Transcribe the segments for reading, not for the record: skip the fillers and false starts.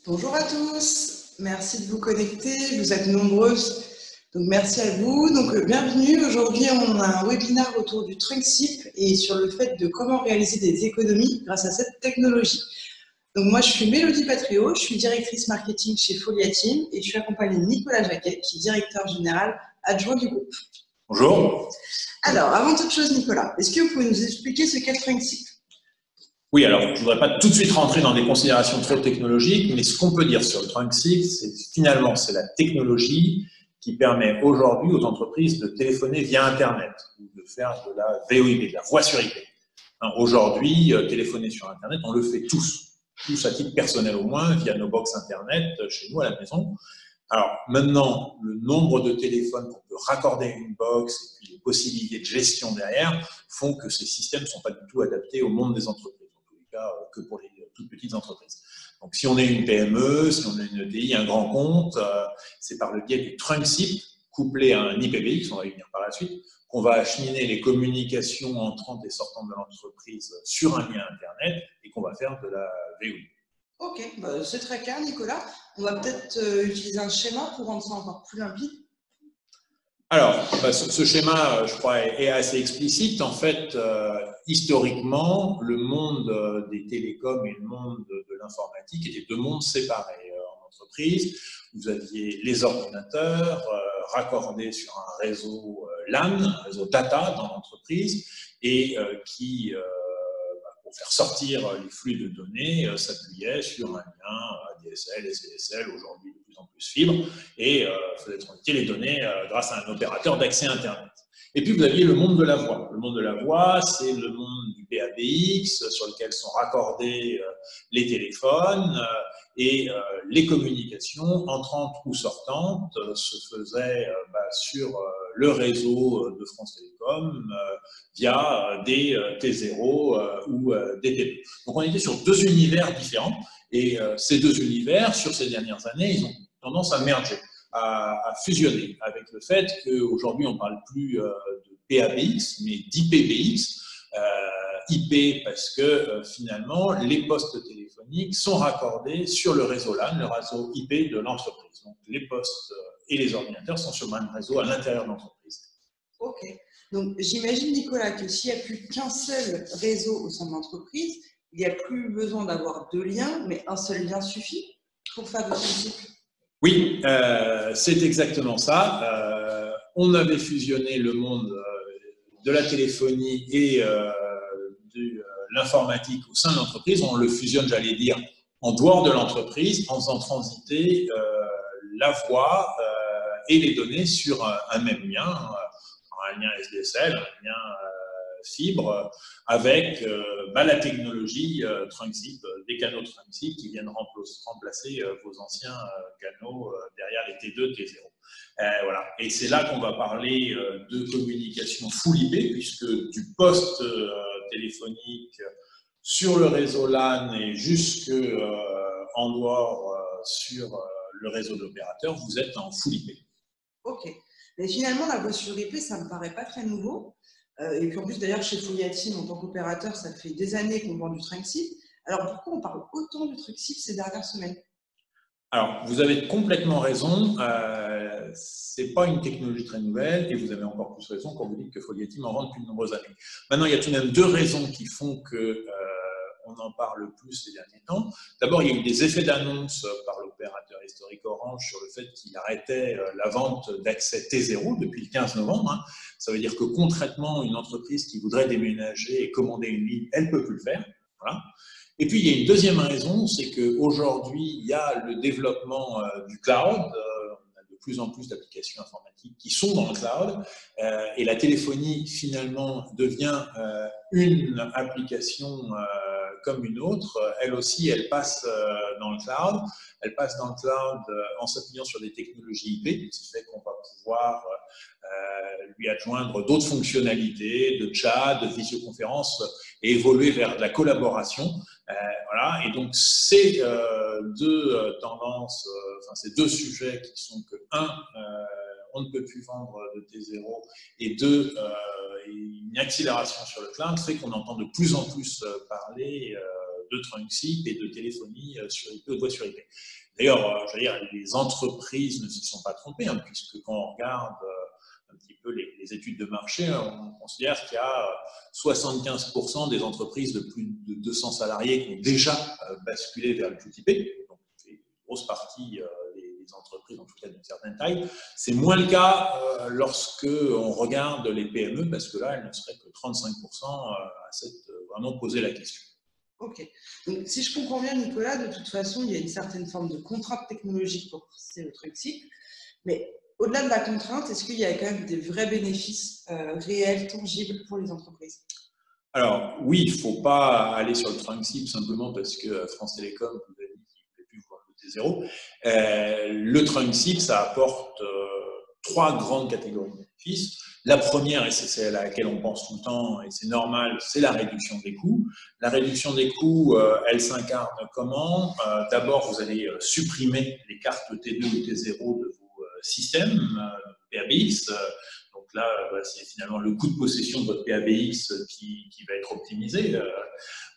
Bonjour à tous, merci de vous connecter, vous êtes nombreuses, donc merci à vous. Bienvenue, aujourd'hui on a un webinaire autour du Trunksip et sur le fait de comment réaliser des économies grâce à cette technologie. Donc moi je suis Mélodie Patriot, je suis directrice marketing chez Folia Team et je suis accompagnée de Nicolas Jacquet qui est directeur général adjoint du groupe. Bonjour. Alors avant toute chose Nicolas, est-ce que vous pouvez nous expliquer ce qu'est le Trunksip ? Oui, alors je ne voudrais pas tout de suite rentrer dans des considérations trop technologiques, mais ce qu'on peut dire sur le Trunksip, c'est finalement c'est la technologie qui permet aujourd'hui aux entreprises de téléphoner via Internet ou de faire de la VoIP, de la voix sur IP. Aujourd'hui, téléphoner sur Internet, on le fait tous à titre personnel au moins, via nos box Internet chez nous à la maison. Alors maintenant, le nombre de téléphones qu'on peut raccorder à une box et puis les possibilités de gestion derrière font que ces systèmes ne sont pas du tout adaptés au monde des entreprises. Que pour les toutes petites entreprises. Donc, si on est une PME, si on est une ETI, un grand compte, c'est par le biais du Trunksip, couplé à un IPBX, on va y venir par la suite, qu'on va acheminer les communications entrantes et sortantes de l'entreprise sur un lien Internet et qu'on va faire de la VOIP. Ok, c'est très clair Nicolas. On va peut-être utiliser un schéma pour rendre ça encore plus limpide. Alors, ce schéma, je crois, est assez explicite. En fait, historiquement, le monde des télécoms et le monde de l'informatique étaient deux mondes séparés. En entreprise, vous aviez les ordinateurs raccordés sur un réseau LAN, un réseau data dans l'entreprise, et qui, pour faire sortir les flux de données, s'appuyait sur un lien ADSL, SDSL, aujourd'hui de plus en plus fibre, et faisait transiter les données grâce à un opérateur d'accès Internet. Et puis vous aviez le monde de la voix. Le monde de la voix, c'est le monde du PABX sur lequel sont raccordés les téléphones et les communications entrantes ou sortantes se faisaient sur le réseau de France Télécom via des T0 ou des T2. Donc on était sur deux univers différents et ces deux univers, sur ces dernières années, ils ont tendance à merger, à fusionner, avec le fait qu'aujourd'hui on ne parle plus de PABX, mais d'IPBX. IP parce que finalement les postes téléphoniques sont raccordés sur le réseau LAN, le réseau IP de l'entreprise. Donc les postes et les ordinateurs sont sur le même réseau à l'intérieur de l'entreprise. Ok. Donc j'imagine Nicolas que s'il n'y a plus qu'un seul réseau au sein de l'entreprise, il n'y a plus besoin d'avoir deux liens, mais un seul lien suffit pour faire de Trunksip. Oui, c'est exactement ça. On avait fusionné le monde de la téléphonie et de l'informatique au sein de l'entreprise. On le fusionne, j'allais dire, en dehors de l'entreprise, en faisant transiter la voix et les données sur un même lien, un lien SDSL, un lien fibre, avec la technologie Trunksip, des canaux Trunksip qui viennent remplacer vos anciens canaux derrière les T2, T0. Voilà. Et c'est là qu'on va parler de communication full IP, puisque du poste téléphonique sur le réseau LAN et jusque en dehors sur le réseau de l'opérateur, vous êtes en full IP. Ok. Mais finalement, la voix sur IP, ça ne me paraît pas très nouveau. Et puis en plus, d'ailleurs, chez Folia Team, en tant qu'opérateur, ça fait des années qu'on vend du Trunksip. Alors pourquoi on parle autant du Trunksip ces dernières semaines ? Alors, vous avez complètement raison. C'est pas une technologie très nouvelle et vous avez encore plus raison quand vous dites que Folia Team en vend depuis de nombreuses années. Maintenant, il y a tout de même deux raisons qui font que on en parle plus ces derniers temps. D'abord, il y a eu des effets d'annonce par l'opérateur historique Orange sur le fait qu'il arrêtait la vente d'accès T0 depuis le 15 novembre. Ça veut dire que concrètement, une entreprise qui voudrait déménager et commander une ligne, elle ne peut plus le faire. Voilà. Et puis, il y a une deuxième raison, c'est qu'aujourd'hui, il y a le développement du cloud. On a de plus en plus d'applications informatiques qui sont dans le cloud. Et la téléphonie, finalement, devient une application comme une autre. Elle aussi, elle passe dans le cloud. Elle passe dans le cloud en s'appuyant sur des technologies IP, ce qui fait qu'on va pouvoir lui adjoindre d'autres fonctionnalités de chat, de visioconférence et évoluer vers de la collaboration. Voilà. Et donc, ces deux tendances, ces deux sujets qui sont que, on ne peut plus vendre de T0 et deux, une accélération sur le cloud fait qu'on entend de plus en plus parler de trunk SIP et de téléphonie sur IP, haute voix sur IP. D'ailleurs, je veux dire, les entreprises ne s'y sont pas trompées, hein, puisque quand on regarde un petit peu les études de marché, on considère qu'il y a 75% des entreprises de plus de 200 salariés qui ont déjà basculé vers le QTP. Donc, c'est une grosse partie des entreprises, en tout cas d'une certaine taille. C'est moins le cas lorsque on regarde les PME, parce que là, elles ne seraient que 35% à s'être vraiment posé la question. Ok. Donc, si je comprends bien, Nicolas, de toute façon, il y a une certaine forme de contrainte technologique pour passer le truc SIP. Mais au-delà de la contrainte, est-ce qu'il y a quand même des vrais bénéfices réels, tangibles pour les entreprises? Alors, oui, il ne faut pas aller sur le trunk SIP simplement parce que France Télécom vous a dit qu'il ne voulait plus voir le T0. Le trunk SIP, ça apporte 3 grandes catégories de bénéfices. La première, et c'est celle à laquelle on pense tout le temps, et c'est normal, c'est la réduction des coûts. La réduction des coûts, elle s'incarne comment? D'abord, vous allez supprimer les cartes T2 ou T0 de vos systèmes PABX. Donc là, c'est finalement le coût de possession de votre PABX qui va être optimisé.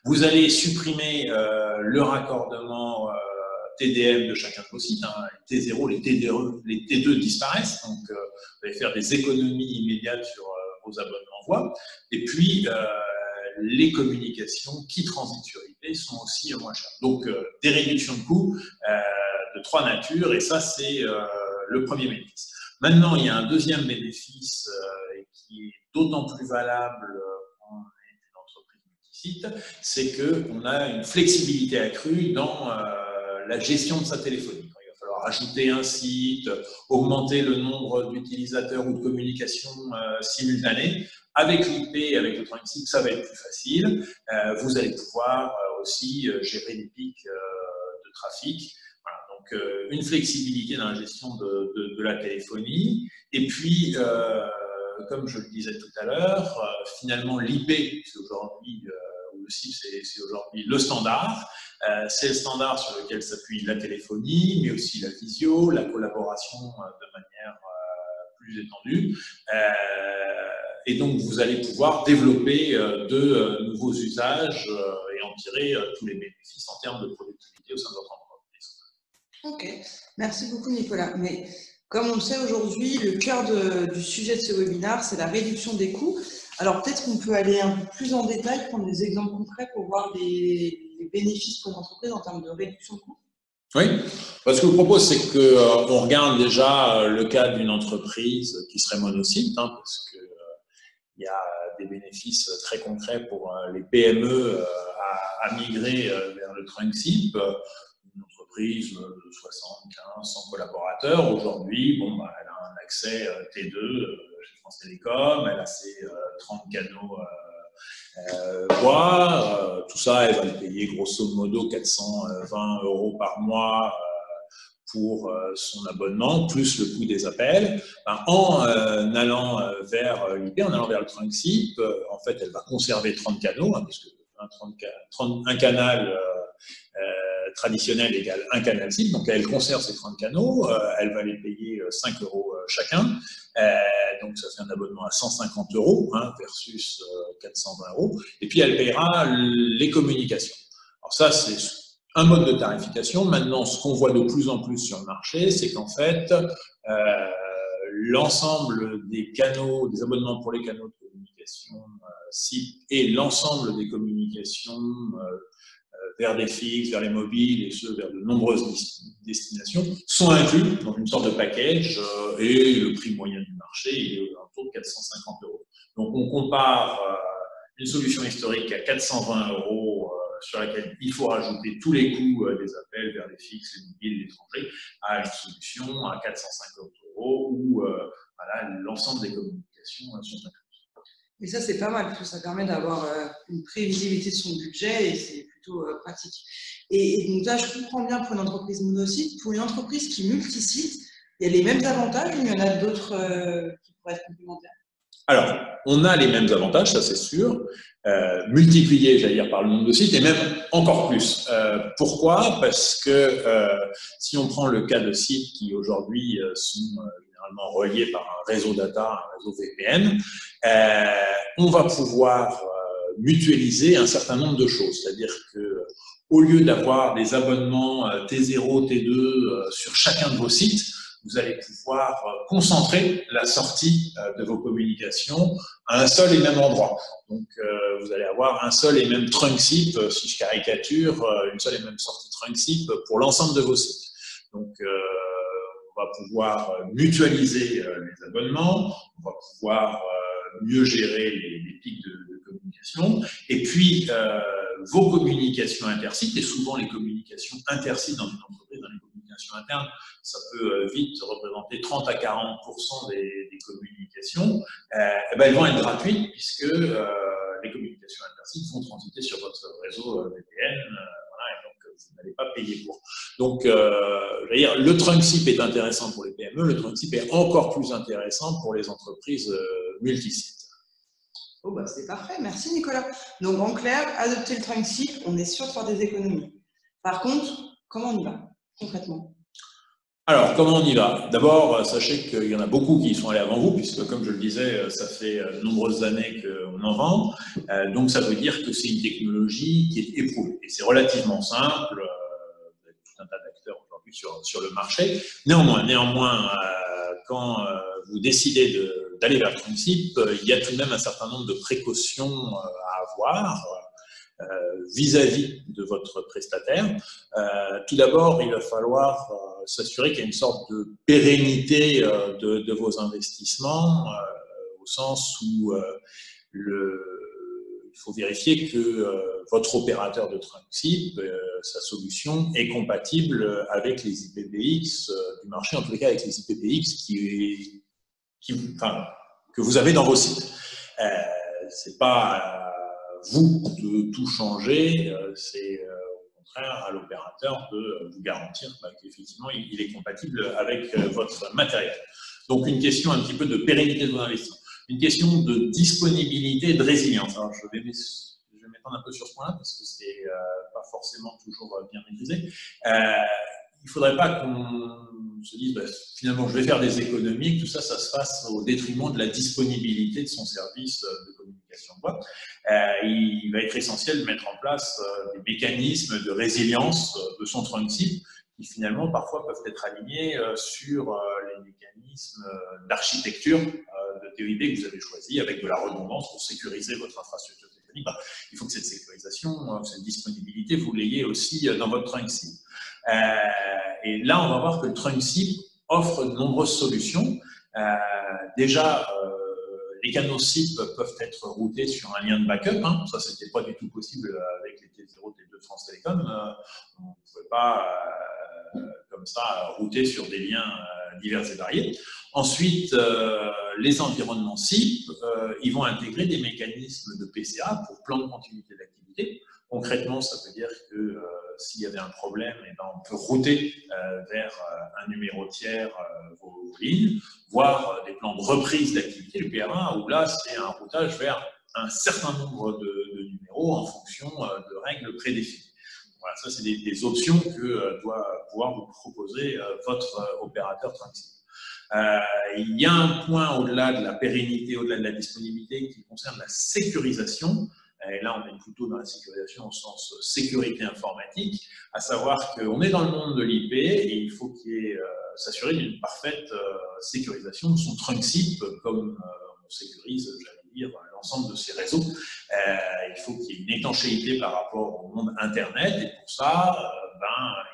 Vous allez supprimer le raccordement TDM de chacun de vos sites. Hein. Les T0, les T2 disparaissent. Donc, vous allez faire des économies immédiates sur vos abonnements voix. Et puis, les communications qui transitent sur IP sont aussi moins chères. Donc, des réductions de coûts de 3 natures. Et ça, c'est le premier bénéfice. Maintenant, il y a un deuxième bénéfice qui est d'autant plus valable quand on est une entreprise multisite, c'est qu'on a une flexibilité accrue dans la gestion de sa téléphonie. Il va falloir ajouter un site, augmenter le nombre d'utilisateurs ou de communications simultanées. Avec l'IP, avec le trunk SIP, ça va être plus facile. Vous allez pouvoir aussi gérer des pics de trafic. Donc, une flexibilité dans la gestion de la téléphonie. Et puis, comme je le disais tout à l'heure, finalement, l'IP, c'est aujourd'hui, ou le SIP, c'est aujourd'hui le standard. C'est le standard sur lequel s'appuie la téléphonie, mais aussi la visio, la collaboration de manière plus étendue. Et donc, vous allez pouvoir développer de nouveaux usages et en tirer tous les bénéfices en termes de productivité au sein de votre entreprise. Ok, merci beaucoup Nicolas. Mais comme on le sait aujourd'hui, le cœur du sujet de ce webinaire, c'est la réduction des coûts. Alors peut-être qu'on peut aller un peu plus en détail, prendre des exemples concrets pour voir les bénéfices pour l'entreprise en termes de réduction de coûts. Oui, ce que je vous propose, c'est qu'on regarde déjà le cas d'une entreprise qui serait monosite, hein, parce qu'il y a des bénéfices très concrets pour les PME à migrer vers le trunk SIP. Une entreprise de 75, 100 collaborateurs. Aujourd'hui, bon, elle a un accès T2 chez France Télécom, elle a ses 30 canaux voix. Tout ça, elle va le payer grosso modo 420 € par mois pour son abonnement, plus le coût des appels. En allant vers l'IP, en allant vers le trunk SIP, en fait, elle va conserver 30 canaux, hein, parce que un canal traditionnel égale un canal SIP, donc elle conserve ses 30 canaux, elle va les payer 5 € chacun, donc ça fait un abonnement à 150 € hein, versus 420 €, et puis elle paiera les communications. Alors ça, c'est un mode de tarification. Maintenant, ce qu'on voit de plus en plus sur le marché, c'est qu'en fait, l'ensemble des canaux, des abonnements pour les canaux de communication SIP et l'ensemble des communications vers des fixes, vers les mobiles et ceux vers de nombreuses destinations sont inclus dans une sorte de package et le prix moyen du marché il est autour de 450 €. Donc on compare une solution historique à 420 € sur laquelle il faut rajouter tous les coûts des appels vers les fixes, les mobiles, l'étranger, à une solution à 450 € où voilà, l'ensemble des communications sont incluses. Et ça, c'est pas mal, parce que ça permet d'avoir une prévisibilité de son budget et c'est plutôt pratique. Et donc là, je comprends bien pour une entreprise monosite. Pour une entreprise qui multisite, il y a les mêmes avantages ou il y en a d'autres qui pourraient être complémentaires? Alors, on a les mêmes avantages, ça c'est sûr, multipliés, j'allais dire, par le nombre de sites, et même encore plus. Pourquoi? Parce que si on prend le cas de sites qui aujourd'hui sont généralement reliés par un réseau data, un réseau VPN, on va pouvoir mutualiser un certain nombre de choses. C'est-à-dire que au lieu d'avoir des abonnements T0, T2 sur chacun de vos sites, vous allez pouvoir concentrer la sortie de vos communications à un seul et même endroit. Donc, vous allez avoir un seul et même trunk SIP, si je caricature, une seule et même sortie trunk SIP pour l'ensemble de vos sites. Donc, on va pouvoir mutualiser les abonnements, on va pouvoir mieux gérer les pics de communication, et puis vos communications intersites, et souvent les communications intersites dans une entreprise, dans les communications internes, ça peut vite représenter 30 à 40% des communications, elles vont être gratuites puisque les communications intersites vont transiter sur votre réseau VPN, voilà, et donc vous n'allez pas payer pour. Donc, je veux dire, le trunk SIP est intéressant pour les PME, le trunk SIP est encore plus intéressant pour les entreprises multisites. Oh bah c'est parfait, merci Nicolas. Donc en clair, adopter le trunk SIP, on est sûr de faire des économies. Par contre, comment on y va concrètement? Alors, comment on y va? D'abord, sachez qu'il y en a beaucoup qui y sont allés avant vous, puisque, comme je le disais, ça fait de nombreuses années qu'on en vend. Donc, ça veut dire que c'est une technologie qui est éprouvée. Et c'est relativement simple. Vous avez tout un tas d'acteurs aujourd'hui sur le marché. Néanmoins, quand vous décidez d'aller vers le trunk SIP, il y a tout de même un certain nombre de précautions à avoir vis-à-vis de votre prestataire. Tout d'abord, il va falloir s'assurer qu'il y a une sorte de pérennité de vos investissements, au sens où il faut vérifier que votre opérateur de trunk SIP, sa solution, est compatible avec les IPPX du marché, en tous les cas avec les IPPX que vous avez dans vos sites. C'est pas vous de tout changer, c'est au contraire à l'opérateur de vous garantir qu'effectivement il est compatible avec votre matériel. Donc une question un petit peu de pérennité de vos investissements, une question de disponibilité et de résilience. Alors je vais m'étendre un peu sur ce point-là parce que c'est pas forcément toujours bien maîtrisé. Il ne faudrait pas qu'on se dise finalement je vais faire des économies, que tout ça, ça se fasse au détriment de la disponibilité de son service de communication de voix. Il va être essentiel de mettre en place des mécanismes de résilience de son trunk SIP qui finalement parfois peuvent être alignés sur les mécanismes d'architecture de TOIP que vous avez choisi avec de la redondance pour sécuriser votre infrastructure téléphonique. Il faut que cette sécurisation, cette disponibilité, vous l'ayez aussi dans votre trunk SIP. Et là, on va voir que le trunk SIP offre de nombreuses solutions. Déjà, les canaux SIP peuvent être routés sur un lien de backup. Ça, c'était pas du tout possible avec les T0, T2 de France Télécom. On ne pouvait pas, comme ça, router sur des liens divers et variés. Ensuite, les environnements SIP, ils vont intégrer des mécanismes de PCA pour plan de continuité d'activité. Concrètement, ça veut dire que s'il y avait un problème, on peut router vers un numéro tiers vos lignes, voire des plans de reprise d'activité, le PRA, où là, c'est un routage vers un certain nombre de numéros en fonction de règles prédéfinies. Voilà, ça, c'est des options que doit pouvoir vous proposer votre opérateur trunk SIP. Il y a un point au-delà de la pérennité, au-delà de la disponibilité qui concerne la sécurisation. Et là, on est plutôt dans la sécurisation au sens sécurité informatique, à savoir qu'on est dans le monde de l'IP et il faut qu'il y ait s'assurer d'une parfaite sécurisation de son trunk SIP, comme on sécurise, j'allais dire, l'ensemble de ses réseaux. Il faut qu'il y ait une étanchéité par rapport au monde Internet et pour ça,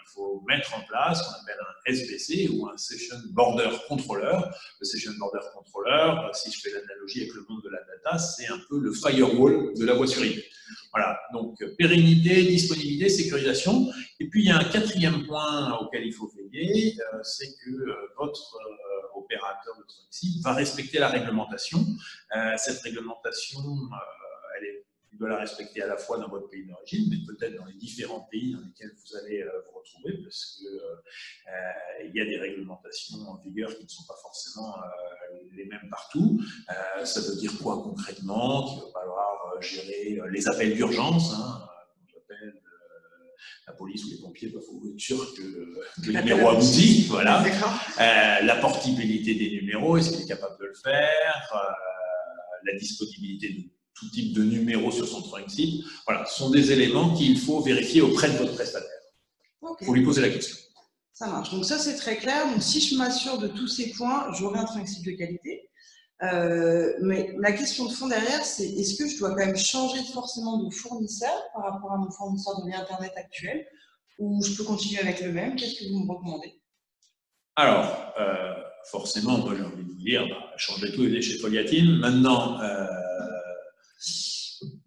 il faut mettre en place ce qu'on appelle un SBC ou un Session Border Controller. Le Session Border Controller, si je fais l'analogie avec le monde de la data, c'est un peu le firewall de la voie sur IP. Voilà, donc pérennité, disponibilité, sécurisation. Et puis il y a un quatrième point auquel il faut veiller, c'est que votre opérateur de trunk SIP va respecter la réglementation. Cette réglementation, il doit la respecter à la fois dans votre pays d'origine, mais peut-être dans les différents pays dans lesquels vous allez vous retrouver, parce qu'il y a des réglementations en vigueur qui ne sont pas forcément les mêmes partout. Ça veut dire quoi concrètement? Qu'il va falloir gérer les appels d'urgence, j'appelle la police ou les pompiers, il faut être sûr que le numéro aboutit. Voilà. La portabilité des numéros, est-ce qu'il est capable de le faire? La disponibilité de tout type de numéro sur son trunk SIP. Voilà, ce sont des éléments qu'il faut vérifier auprès de votre prestataire. Il faut lui poser la question. Ça marche. Donc ça, c'est très clair. Donc si je m'assure de tous ces points, j'aurai un trunk SIP de qualité. Mais la question de fond derrière, c'est est-ce que je dois quand même changer forcément de fournisseur par rapport à mon fournisseur de lien Internet actuel ou je peux continuer avec le même? Qu'est-ce que vous me recommandez? Alors, forcément, moi j'ai envie de vous dire, changez tout et venez chez Foliatine. Maintenant,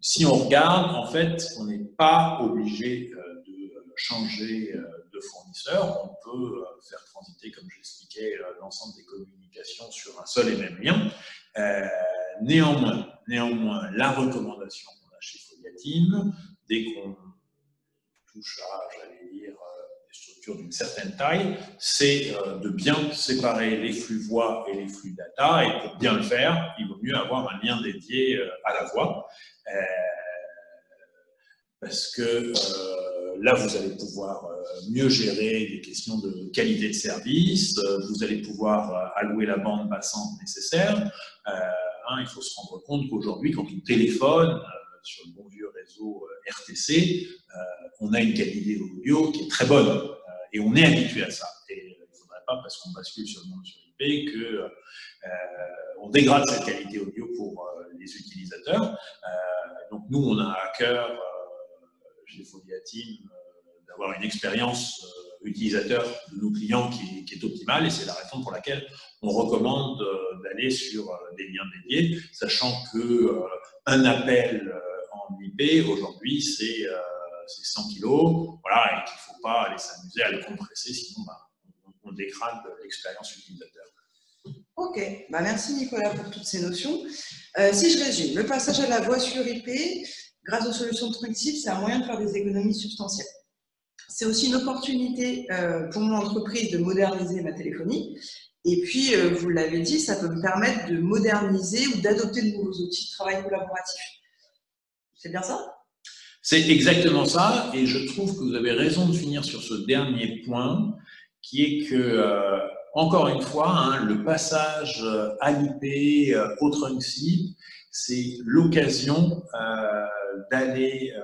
si on regarde, en fait, on n'est pas obligé de changer de fournisseur. On peut faire transiter, comme je l'expliquais, l'ensemble des communications sur un seul et même lien. Néanmoins, la recommandation qu'on a chez Foliatine, dès qu'on touche à, j'allais dire, des structures d'une certaine taille, c'est de bien séparer les flux voix et les flux data. Et pour bien le faire, il vaut mieux avoir un lien dédié à la voix. Parce que là, vous allez pouvoir mieux gérer des questions de qualité de service, vous allez pouvoir allouer la bande passante nécessaire. Il faut se rendre compte qu'aujourd'hui, quand on téléphone sur le bon vieux réseau RTC, on a une qualité audio qui est très bonne et on est habitué à ça. Et il ne faudrait pas, parce qu'on bascule sur le monde sur IP, qu'on dégrade cette qualité audio pour les utilisateurs. Donc nous, on a à cœur chez Foliatine d'avoir une expérience utilisateur de nos clients qui est optimale, et c'est la raison pour laquelle on recommande d'aller sur des liens dédiés, sachant qu'un appel en IP aujourd'hui c'est 100 kilos, voilà, et qu'il ne faut pas aller s'amuser à le compresser, sinon on dégrade l'expérience utilisateur. Ok, merci Nicolas pour toutes ces notions. Si je résume, le passage à la voix sur IP, grâce aux solutions de trunk SIP, c'est un moyen de faire des économies substantielles. C'est aussi une opportunité pour mon entreprise de moderniser ma téléphonie. Et puis, vous l'avez dit, ça peut me permettre de moderniser ou d'adopter de nouveaux outils de travail collaboratif. C'est bien ça? C'est exactement ça, et je trouve que vous avez raison de finir sur ce dernier point, qui est que, encore une fois, le passage à l'IP, au trunk SIP, c'est l'occasion d'aller,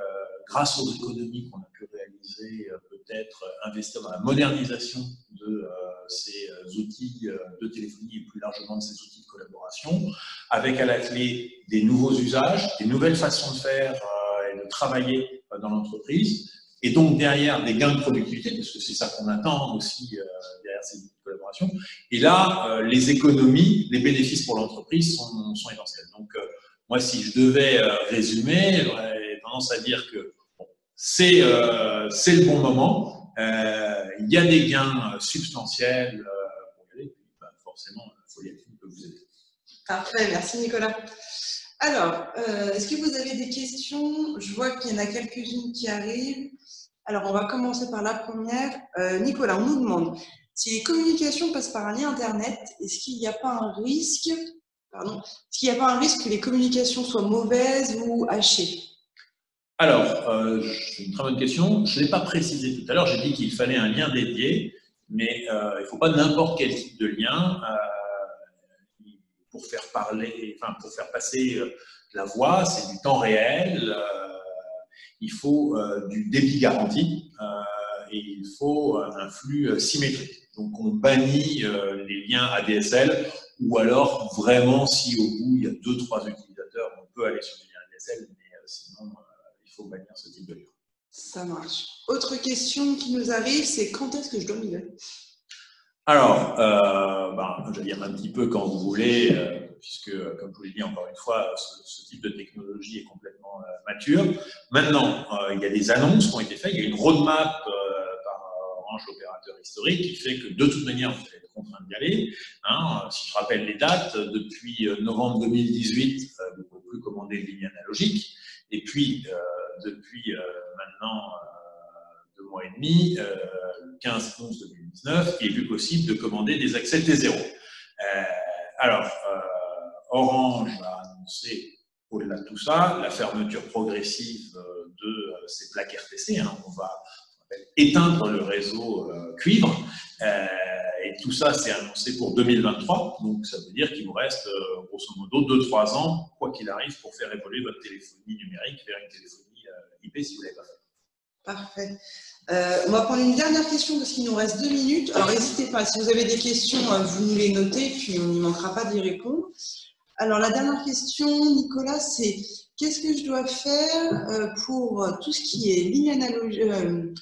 grâce aux économies qu'on a pu réaliser, peut-être investir dans la modernisation de ces outils de téléphonie et plus largement de ces outils de collaboration, avec à la clé des nouveaux usages, des nouvelles façons de faire et de travailler dans l'entreprise, et donc derrière des gains de productivité, parce que c'est ça qu'on attend aussi derrière ces outils de collaboration. Et là, les économies, les bénéfices pour l'entreprise sont essentiels. Donc, moi, si je devais résumer, j'aurais tendance à dire que bon, c'est le bon moment. Il y a des gains substantiels pour y aller. Puis, forcément, Foliatine peut vous aider. Parfait, merci Nicolas. Alors, est-ce que vous avez des questions? Je vois qu'il y en a quelques-unes qui arrivent. Alors, on va commencer par la première. Nicolas, on nous demande si les communications passent par un lien Internet, est-ce qu'il n'y a pas un risque que les communications soient mauvaises ou hachées? Alors, c'est une très bonne question. Je ne l'ai pas précisé tout à l'heure. J'ai dit qu'il fallait un lien dédié, mais il ne faut pas n'importe quel type de lien pour faire parler, enfin pour faire passer la voix. C'est du temps réel. Il faut du débit garanti et il faut un flux symétrique. Donc, on bannit les liens ADSL, ou alors vraiment si au bout il y a 2-3 utilisateurs, on peut aller sur les liens ADSL, mais sinon il faut bannir ce type de lien. Ça marche. Autre question qui nous arrive, c'est quand est-ce que je dois migrer? Alors, je vais dire un petit peu quand vous voulez, puisque, comme je vous l'ai dit encore une fois, ce type de technologie est complètement mature. Maintenant, il y a des annonces qui ont été faites, il y a une roadmap par Orange, opérateur historique, qui fait que de toute manière, vous allez être contraint d'y aller. Si je rappelle les dates, depuis novembre 2018, vous ne pouvez plus commander de lignes analogiques. Et puis, depuis maintenant 2 mois et demi, le 15/11/2019, il est plus possible de commander des accès T0. Orange a annoncé, au-delà de tout ça, la fermeture progressive de ces plaques RTC. On va éteindre le réseau cuivre. Et tout ça, c'est annoncé pour 2023. Donc, ça veut dire qu'il vous reste, grosso modo, 2-3 ans, quoi qu'il arrive, pour faire évoluer votre téléphonie numérique vers une téléphonie IP si vous ne l'avez pas fait. Parfait. On va prendre une dernière question parce qu'il nous reste 2 minutes. Alors, n'hésitez pas, si vous avez des questions, vous nous les notez, puis on ne manquera pas d'y répondre. Alors, la dernière question, Nicolas, c'est qu'est-ce que je dois faire pour tout ce qui est ligne analogique,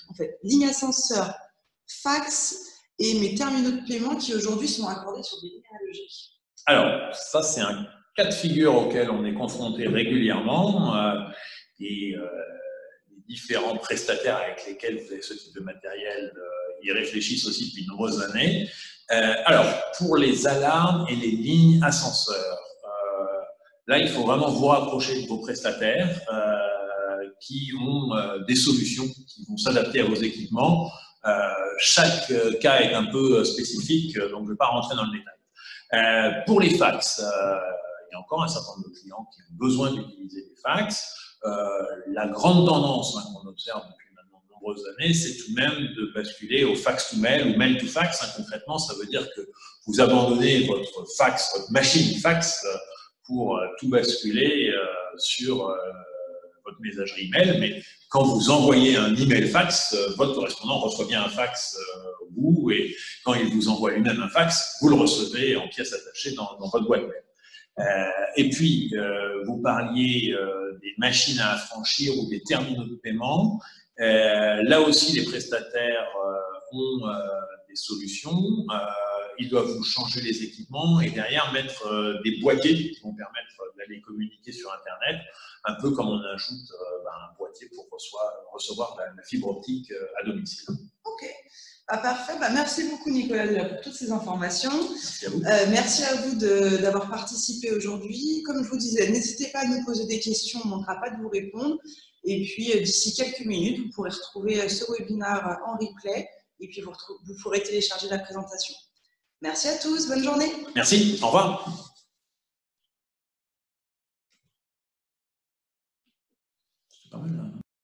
en fait, ligne ascenseur, fax et mes terminaux de paiement qui aujourd'hui sont accordés sur des lignes analogiques? Alors, ça, c'est un cas de figure auquel on est confronté régulièrement. Les différents prestataires avec lesquels vous avez ce type de matériel y réfléchissent aussi depuis de nombreuses années. Alors, pour les alarmes et les lignes ascenseurs, là, il faut vraiment vous rapprocher de vos prestataires qui ont des solutions qui vont s'adapter à vos équipements. Chaque cas est un peu spécifique, donc je ne vais pas rentrer dans le détail. Pour les fax, il y a encore un certain nombre de clients qui ont besoin d'utiliser des fax. La grande tendance qu'on observe depuis maintenant de nombreuses années, c'est tout de même de basculer au fax to mail ou mail to fax. Concrètement, ça veut dire que vous abandonnez votre fax, votre machine fax pour tout basculer sur votre messagerie email, mais quand vous envoyez un email fax, votre correspondant reçoit bien un fax au bout, et quand il vous envoie lui-même un fax, vous le recevez en pièces attachées dans votre boîte mail. Et puis, vous parliez des machines à affranchir ou des terminaux de paiement. Là aussi, les prestataires ont des solutions. Ils doivent vous changer les équipements et derrière mettre des boîtiers qui vont permettre d'aller communiquer sur Internet, un peu comme on ajoute un boîtier pour recevoir la fibre optique à domicile. Ok. Parfait. Merci beaucoup, Nicolas, pour toutes ces informations. Merci à vous. Merci à vous d'avoir participé aujourd'hui. Comme je vous disais, n'hésitez pas à nous poser des questions, on ne manquera pas de vous répondre. Et puis, d'ici quelques minutes, vous pourrez retrouver ce webinaire en replay et puis vous pourrez télécharger la présentation. Merci à tous. Bonne journée. Merci. Au revoir. C'est pas mal, là.